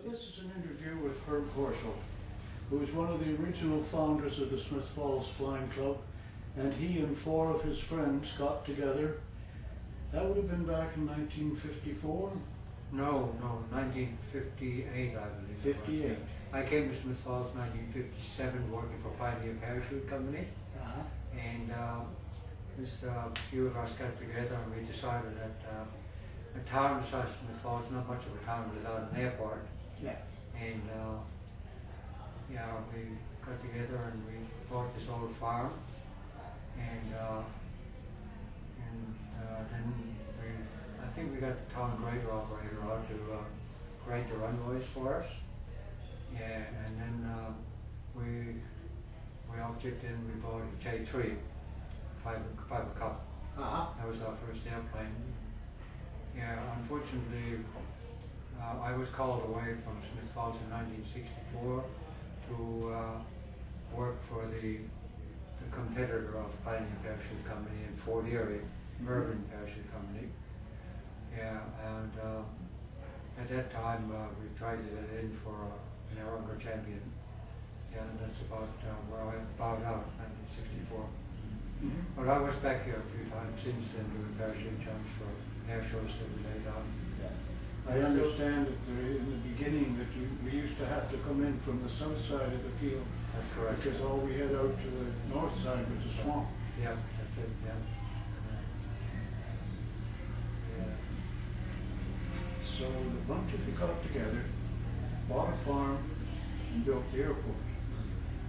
This is an interview with Hoeschle, who is one of the original founders of the Smith Falls Flying Club, and he and four of his friends got together. That would have been back in 1954? No, 1958, I believe. 58. I came to Smith Falls in 1957 working for Pioneer Parachute Company, and just a few of us got together and we decided that a town the size of Smith Falls is not much of a town without an airport. Yeah. And we got together and we bought this old farm, and then I think we got the town grader operator out to grade the runways for us. Yeah, and then we all chipped in. We bought a J3 fiber cup. That was our first airplane. Yeah, unfortunately, I was called away from Smith Falls in 1964 to work for the competitor of Pioneer Parachute Company in Fort Erie, Mervyn Parachute Company. Yeah, and at that time we tried to get in for an Aeronger champion. Yeah, and that's about where I bowed out in 1964. But I was back here a few times since then doing parachute jumps for air shows that we laid out. I understand that in the beginning that we used to have to come in from the south side of the field. That's correct. Because all we had out to the north side was the swamp. Yeah, that's it, yeah. So the bunch of you got together, bought a farm, and built the airport.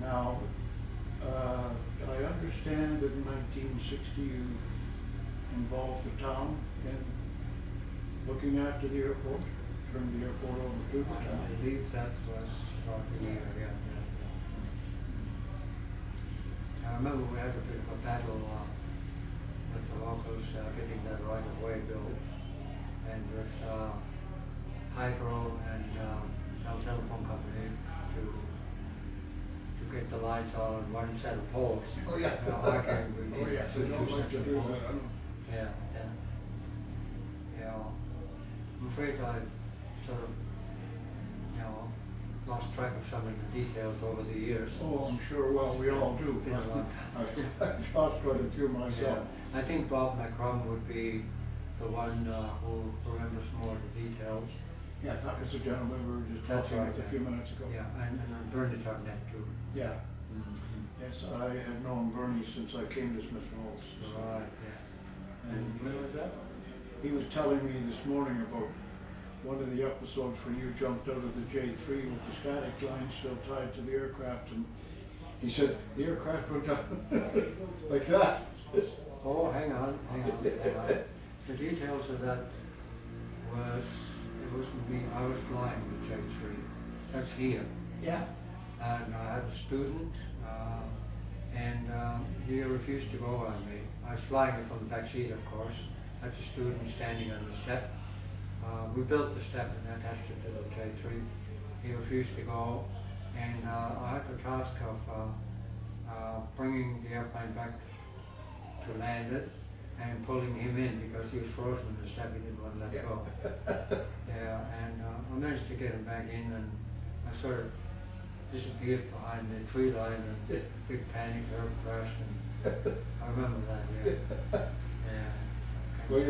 Now, I understand that in 1960 you involved the town in looking after the airport, turned the airport over to the town. I believe that was about the year, yeah. I remember we had a bit of a battle with the locals getting that right of way built, and with Hydro and Bell Telephone Company to get the lights all on one set of poles. Oh yeah. Arguing we needed They don't like to do that, I know. Yeah. I'm afraid I sort of, lost track of some of the details over the years. Oh, I'm sure, well, we all do. Been a long time. I've lost quite a few myself. I think Bob McCrum would be the one who remembers more of the details. Yeah, that was the gentleman we were just That's talking right, with a few minutes ago. Yeah, and Bernie Tarnett too. Yeah. Yes, I have known Bernie since I came to Smith Falls. So. Right, yeah. And when was that? He was telling me this morning about one of the episodes when you jumped out of the J3 with the static line still tied to the aircraft, and he said the aircraft went down like that. Oh, hang on. The details of that it wasn't me. I was flying the J3. That's here. Yeah. And I had a student, and he refused to go on me. I was flying it from the back seat, of course. I had the student standing on the step. We built the step and attached it to the J3. He refused to go, and I had the task of bringing the airplane back to land it and pulling him in because he was frozen in the step. He didn't want to let go. Yeah, and I managed to get him back in, and I sort of disappeared behind the tree line, and big panic, air crashed, and I remember that. Yeah. Well,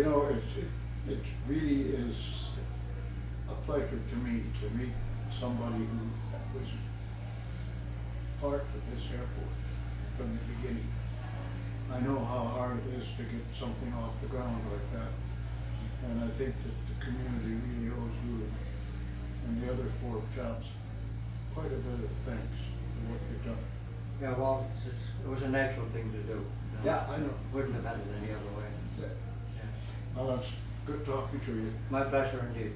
it really is a pleasure to me to meet somebody who was part of this airport from the beginning. I know how hard it is to get something off the ground like that, and I think that the community really owes you and the other four chaps quite a bit of thanks for what you've done. Yeah, well, it was a natural thing to do. Yeah, I know. Wouldn't have had it any other way. Well, it's good talking to you. My pleasure indeed.